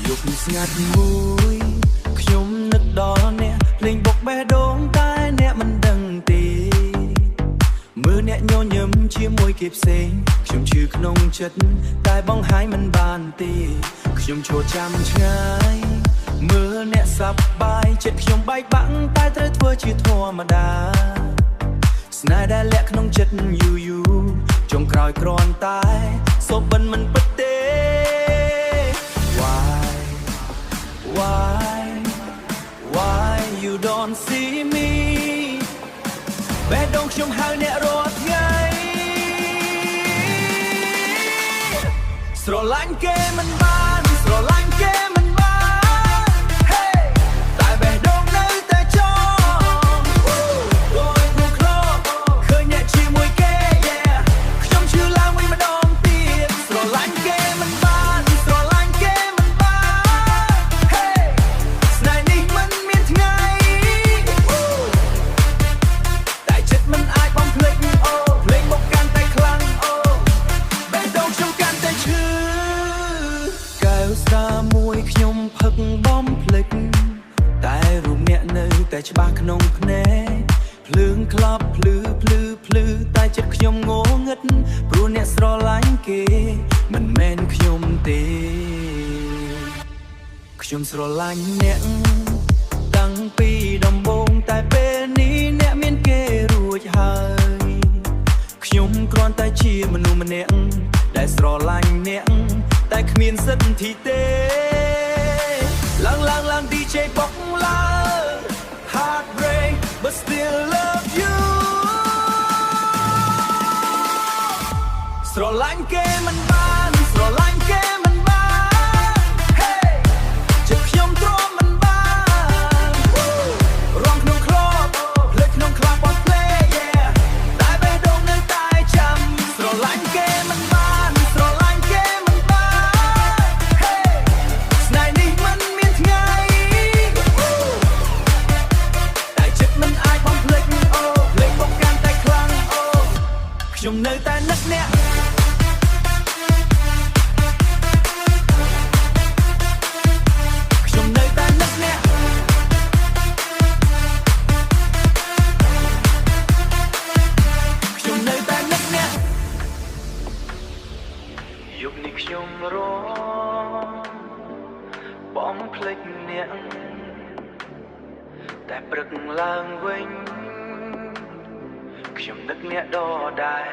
dục ngạt mũiខ្ញុំនឹកដល់អ្នកលេងបុកបេះដូងតែអ្នកមិនដឹងទេមើលអ្នកញញឹមជាមួយគេផ្សេងខ្ញុំជឿក្នុងចិត្តតែបង្ហាញមិនបានទេខ្ញុំឈរចាំឆ្ងាយមើលអ្នកសប្បាយចិត្តខ្ញុំបែកបាក់តែត្រូវធ្វើជាធម្មតាស្នេហ៍ដែលលាក់ក្នុងចិត្តយូរចុងក្រោយគ្រាន់តែសូបិនមិនពិតទេ Why you don't see me បេះដូងខ្ញុំហៅអ្នករាល់ថ្ងៃស្រឡាញ់គេមិនបានស្រឡាញ់គេមិនបាន Hey តែបេះដូងនៅតែចង់ដូចក្នុងក្របឃើញអ្នកជាមួយគេ Yeah ខ្ញុំឈឺឡើងវិញម្ដងទៀតស្រឡាញ់គេមិនបានស្រឡាញ់គេមិនបាន Hey ស្នេហ៍នេះមិនមានថ្ងៃតែចិត្តមិនអាចបំភ្លេចអូភ្លេងមកកាន់តែខ្លាំងអូបេះដូងខ្ញុំកាន់តែឈឺកែវស្រាមួយខ្ញុំផឹកបំភ្លេចតែរូបអ្នកនៅតែច្បាស់ក្នុងភ្នែកភ្លើងក្លាប់ភ្លឺតែចិត្តខ្ញុំងងឹតព្រោះអ្នកស្រឡាញ់គេមិនមែនខ្ញុំទេខ្ញុំស្រឡាញ់អ្នកតាំងពីដំបូងតែពេលនេះអ្នកមានគេរួចហើយខ្ញុំគ្រាន់តែជាមនុស្សម្នាក់ដែលស្រឡាញ់អ្នកតែគ្មានសិទ្ធិទេឡើង DJ បុកឡើង Heartbreak but still love you ស្រឡាញ់គេមិនបានស្រឡាញ់គេមិនបាន Hey ចិត្តខ្ញុំទ្រាំមិនបានរំក្នុងក្របភ្លេចក្នុងក្លាប់បត់ភ្លេ Yeah តែបេះដូងនៅតែចាំស្រឡាញ់គេមិនបានស្រឡាញ់គេមិនបាន Hey ស្នេហ៍នេះមិនមានថ្ងៃតែចិត្តមិនអាចបំភ្លេចអូភ្លេចមកកាន់តែខ្លាំងអូខ្ញុំនៅតែនឹកអ្នកយប់នេះខ្ញុំរងបំភ្លេចអ្នកតែព្រឹកឡើងវិញខ្ញុំនឹកអ្នកដដែល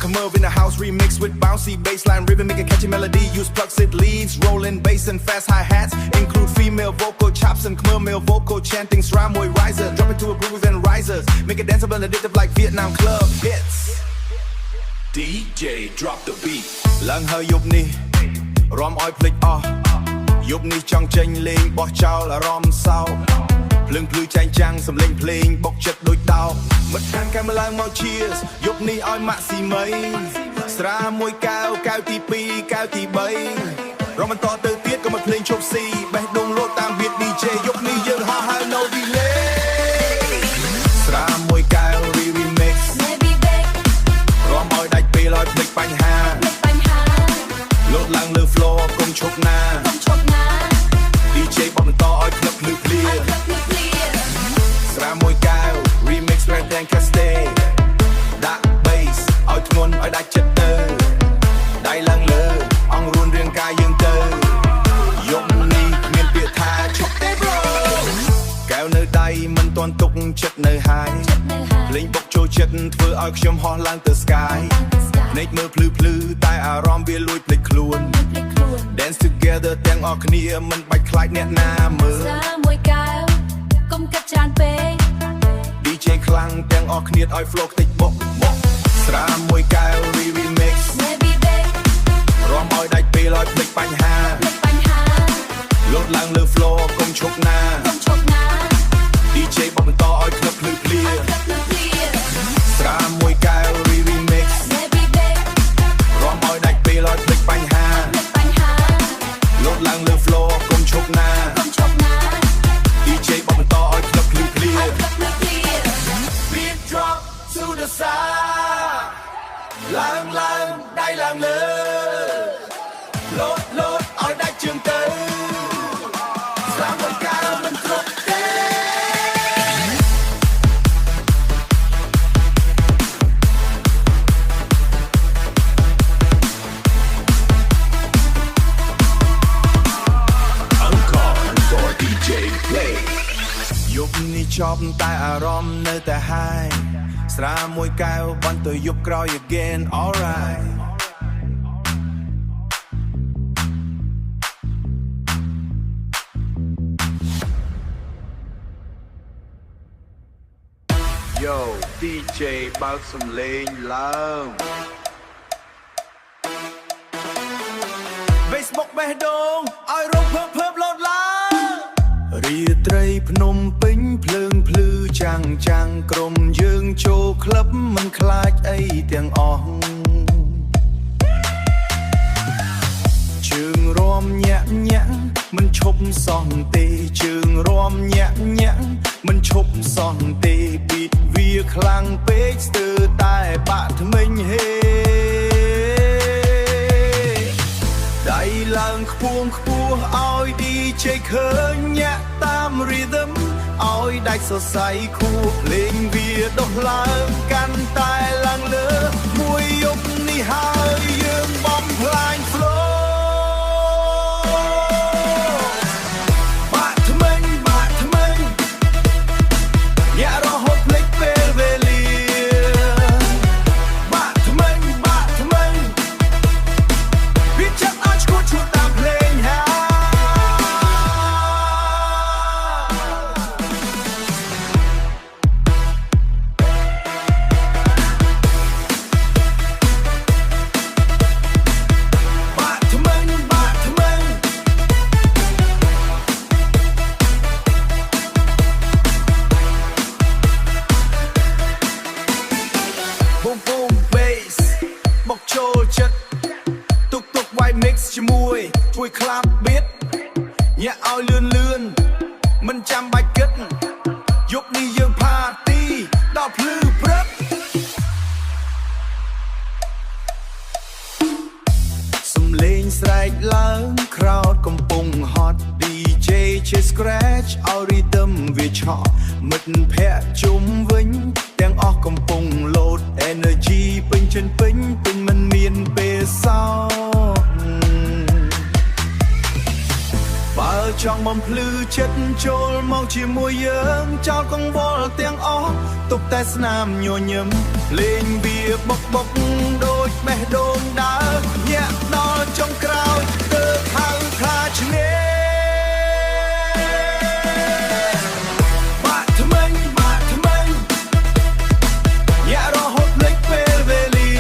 Come up in the house remix with bouncy bassline rhythm, make a catchy melody. Use plugs, it leads, rolling bass and fast hi-hats. Include female vocal chops and male vocal chanting. Stramway riser, drop it to a groove and risers. Make it danceable and addictive like Vietnam club hits. DJ drop the beat. Lang hơi yub ni, rom oi flick off. Yub ni chong chênh lên, bỏ chao là rom sao. ភ្លើងភ្លឺចែងចាំងសំឡេងភ្លេងបុកចិត្តដូចតោមិនខានកាមឡើងមក cheers យប់នេះឲ្យម៉ាក់ស៊ីមីស្រាមួយកែវកែវទី2កែវទី3រំបន្តទៅទៀតក៏មកភ្លេងជប់ស៊ីបេះដូងលោតតាម beat DJ យប់នេះយើងហោះហើយ no delay ស្រាមួយកែវ remix រំឲ្យដាច់ពេលឲ្យភ្លេចបញ្ហាលោតឡើងលើ floor កុំឈប់ណា DJ បបបន្តឲ្យក្លឹបភ្លឺភ្លាស្រាមួយកែវ remix Red and Castet ដាក់ bass ឲ្យធ្ងន់ឲ្យដាច់ចិត្តទៅដៃឡើងលើអង្រួនរាងកាយយើងទៅយប់នេះគ្មានពាក្យថាឈប់ទេ bro កែវនៅដៃមិនទាន់ទុកចិត្តនៅហើយលេងបុកចូលចិត្តធ្វើឲ្យខ្ញុំហោះឡើងទៅ sky ភ្នែកមើលភ្លឺតែអារម្មណ៍វាលួចភ្លេចខ្លួន Dance together ទាំងអស់គ្នាមិនបាច់ខ្លាចអ្នកណាមើលស្រាមួយកែវកុំគិតច្រើនពេក DJ ខ្លាំងទាំងអស់គ្នាឲ្យ flow តិចបុកស្រាមួយកែវ remix រំឲ្យដាច់ពេលឲ្យភ្លេចបញ្ហាលោតឡើងលើ floor កុំឈប់ណា DJ បបបន្តឲ្យក្លឹបភ្លឺភ្លាស្រាមួយកែវ remix រំឲ្យដាច់ពេលឲ្យភ្លេចបញ្ហា đai làng lơ lốt ỏi đai trường tới sáng một ca mình thuộc thếยุบនេះชอบតែអារម្មណ៍នៅតែហើយស្រាមួយកែវបន្ទយប់ក្រោយ again alright Yo DJ បើកសំឡេងឡើង Facebook បេះដូងឲ្យរូបភើបលោតឡើងរាត្រីភ្នំពេញភ្លើងភ្លឺចាំងក្រុមយើងចូលក្លឹបមិនខ្លាចអីទាំងអស់ជើងរំញាក់មិនឈប់សោះទេជើងរំញាក់មិនឈប់សោះទេពីវាខ្លាំងពេកស្ទើរតែបាក់ថ្មិញហេដៃឡើងខ្ពស់ឲ្យ DJ ឃើញញាក់តាម rhythm ឲ្យដាច់សរសៃខួរភ្លេងវាដុះឡើងកាន់តែឡើងលើមួយយប់នេះហើយយើងបំផ្លាញ flow បាក់ថ្មិញញាក់រហូតភ្លេចពេលវេលាបាក់ថ្មិញវាចាប់ឲ្យឈួតតាមភ្លេងហើយជាមួយជួយក្លាប់បៀតញាក់ឲ្យលឿនមិនចាំបាច់គិតយប់នេះយើងផាទីដល់ភ្លឺព្រឹកសំឡេងស្រែកឡើងក្រោតកំពុងហត់ DJ ជា scratch ឲ្យ rhythm វាឆក់មិត្តភ័ក្តិជុំវិញទាំងអស់កំពុង load energy ពេញមិនមានពេលសោបើចង់បំភ្លឺចិត្តចូលមកជាមួយយើងចោលកង្វល់ទាំងអស់ទុកតែស្នាមញញឹមលេងវាបុកដូចបេះដូងដើរញាក់ដល់ចុងក្រោយទើបហៅថាឈ្នះបាក់ថ្មិញញាក់រហូតភ្លេចពេលវេលា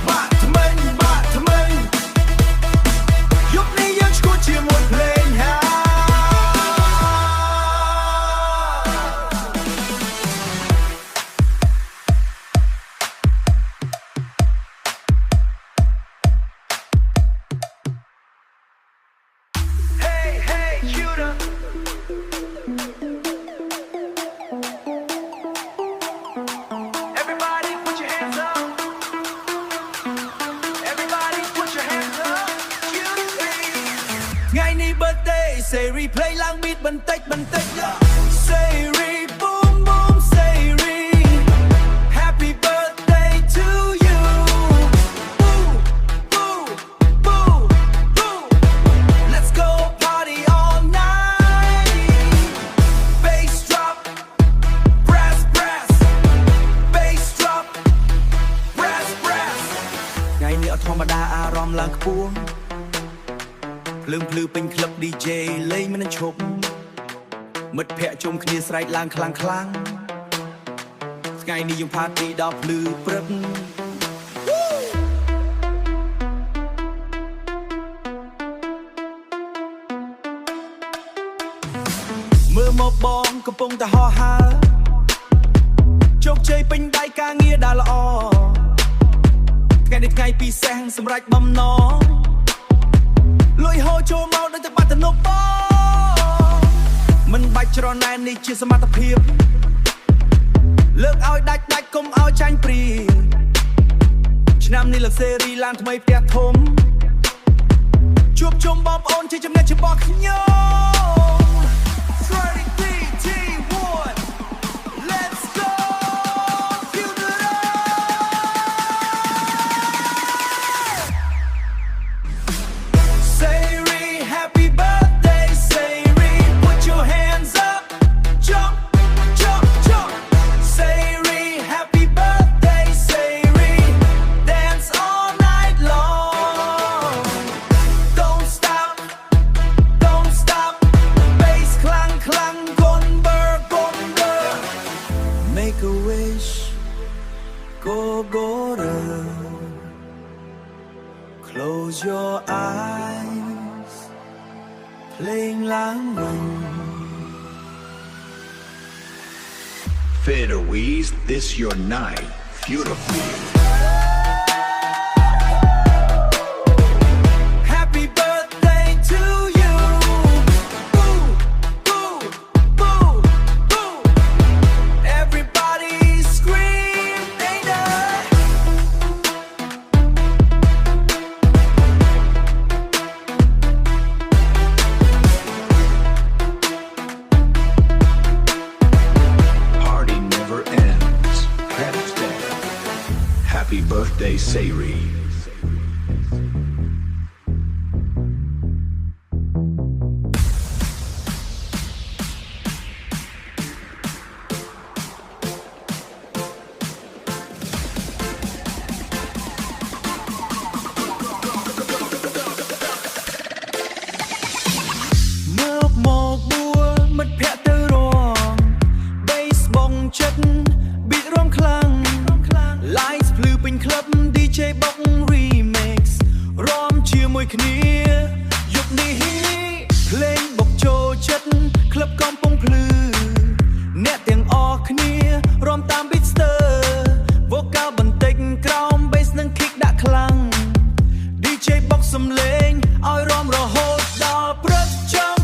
បាក់ថ្មិញយប់នេះយើងឈួតជាមួយភ្លេងហើយ Hey Judah Everybody put your hands up Everybody put your hands upថ្ងៃនេះ birthday សេរី play ឡើង beat បន្តិចសេរី boomសេរី Happy birthday to you boo Let's go party all night Bass drop brass Bass drop brass ថ្ងៃនេះអត់ធម្មតាអារម្មណ៍ឡើងខ្ពស់ភ្លើងភ្លឺពេញក្លឹប DJ លេងមិនឈប់មិត្តភ័ក្តិជុំគ្នាស្រែកឡើងខ្លាំងថ្ងៃនេះយើងផាទីដល់ភ្លឺព្រឹកមើលមកបងកំពុងតែហោះហើរជោគជ័យពេញដៃការងារដែលល្អថ្ងៃនេះថ្ងៃពិសេសសម្រាប់បំណងលុយហូរចូលមកដូចតែបាត់ទំនប់បងមិនបាច់ច្រណែននេះជាសមត្ថភាពលើកឲ្យដាច់កុំឲ្យចាញ់ព្រា ឆ្នាំនេះលោកសេរីឡើងថ្មីផ្ទះធំជួបជុំបងប្អូនជាចំណែករបស់ខ្ញុំLet's go Sayri happy birthday Sayri put your hands up jump jump jump Sayri happy birthday Sayri dance all night long don't stop bass clang clang gonber make a wish go close your eyes playing Langwin Fairways, this your night. Beautiful. Happy birthday to you boo boo boo boo everybody scream Dana Party never ends. Handstand. Happy birthday, Sayri. Nước mồ bùa mất phẹ tư rong Bass bong chất beat rong khlang Lights blue pin club DJ bóc remix Rom chia mùi khnia Dục đi Play bọc trô chất Club con bông plư Nẹ tiếng o khnia Rom tam beatster Vocal bần tình crown Bass nâng kick đã khlang DJ bóc xâm lên Oi rom rò hốt đo prất trong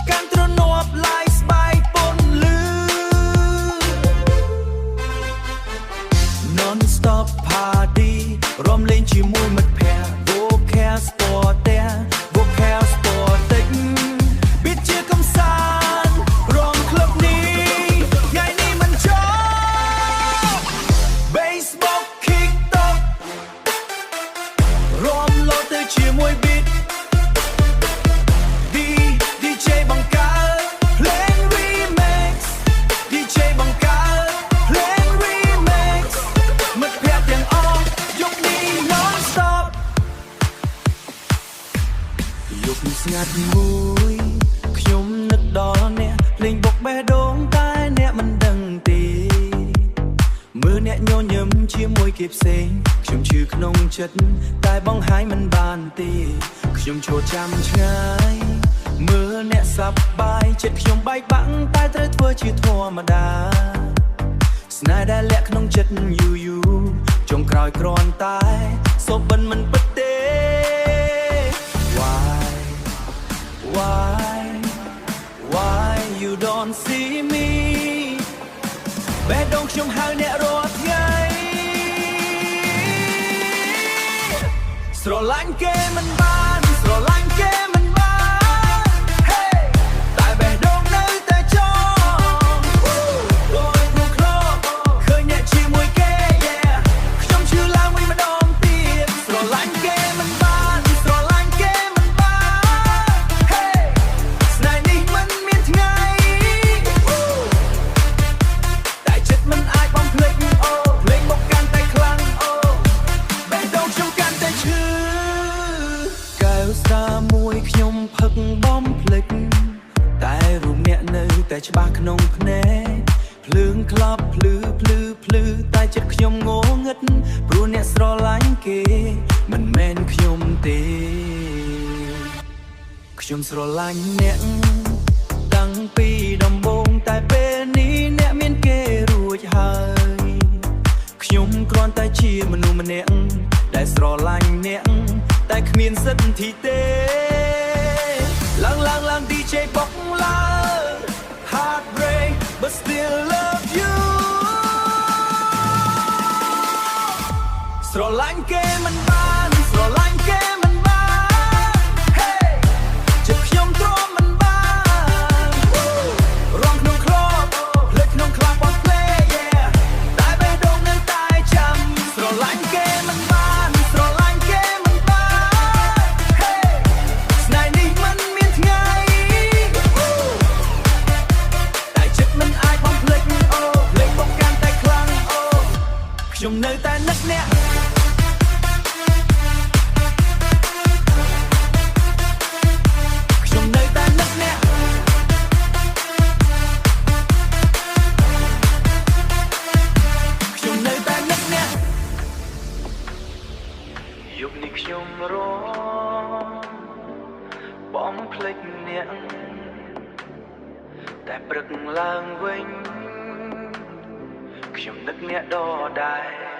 Càng trôn nộp lại spy bồn lư Non-stop party Rom lên chỉ mùi mật phè Vocal sport te Vocal sport tích Biết chia công sản Rom club ní Ngày ní mình cho Bass bóc kick top Rom lo tới chia mùi beat DJ bằng cá playing remix DJ bằng cá playing remix mất phép tiếng o dục đi non stop dục ngặt mũi ខ្ញុំនឹកដល់អ្នកលេងបុកបេះដូងតែអ្នកមិនដឹងទេមើលអ្នកញញឹមជាមួយគេផ្សេងខ្ញុំឈឺក្នុងចិត្តតែបង្ហាញមិនបានទេខ្ញុំឈរចាំឆ្ងាយមើលអ្នកសប្បាយចិត្តខ្ញុំបែកបាក់តែត្រូវធ្វើជាធម្មតាស្នេហ៍ដែលលាក់ក្នុងចិត្តយូរចុងក្រោយគ្រាន់តែសូបិនមិនពិតទេ Why you don't see me បេះដូងខ្ញុំហៅអ្នករាល់ថ្ងៃស្រឡាញ់គេមិនបានស្រឡាញ់គេមិនបាន Hey តែបេះដូងនៅតែចង់ដូចគ្រូខ្លឃើញអ្នកជាមួយគេ Yeah ខ្ញុំឈឺឡើងវិញម្ដងទៀតស្រឡាញ់គេមិនបានស្រឡាញ់គេមិនបាន Hey ស្នេហ៍នេះមិនមានថ្ងៃតែចិត្តមិនអាចបំភ្លេចអូភ្លេងមកកាន់តែខ្លាំងអូបេះដូងខ្ញុំកាន់តែឈឺកែវស្រាមួយខ្ញុំផឹកបំភ្លេចតែរូបអ្នកនៅតែច្បាស់ក្នុងភ្នែកភ្លើងក្លាប់ភ្លឺតែចិត្តខ្ញុំងងឹតព្រោះអ្នកស្រឡាញ់គេមិនមែនខ្ញុំទេខ្ញុំស្រឡាញ់អ្នកតាំងពីដំបូងតែពេលនេះអ្នកមានគេរួចហើយខ្ញុំគ្រាន់តែជាមនុស្សម្នាក់ដែលស្រឡាញ់អ្នកតែគ្មានសិទ្ធិទេឡើង DJ បុកឡើង Heartbreak but still love you ស្រ ស្រឡាញ់គេមិនបានស្រឡាញ់គេមិនបាន Hey ចិត្តខ្ញុំទ្រាំមិនបានរងក្នុងក្របភ្លេចក្នុងខ្លាបបត់ភ្លេ Yeah តែបេះដូងនៅតែចាំស្រឡាញ់គេមិនបានស្រឡាញ់គេមិនបាន Hey ស្នេហ៍នេះមិនមានថ្ងៃតែចិត្តមិនអាចបំភ្លេចអូភ្លេចបំកាន់តែខ្លាំងអូខ្ញុំនៅតែនឹកអ្នកខ្ញុំនៅតែនឹកអ្នកខ្ញុំនៅតែនឹកអ្នកយប់នេះខ្ញុំរងបំភ្លេចអ្នកតែព្រឹកឡើងវិញខ្ញុំនឹកអ្នកដដែល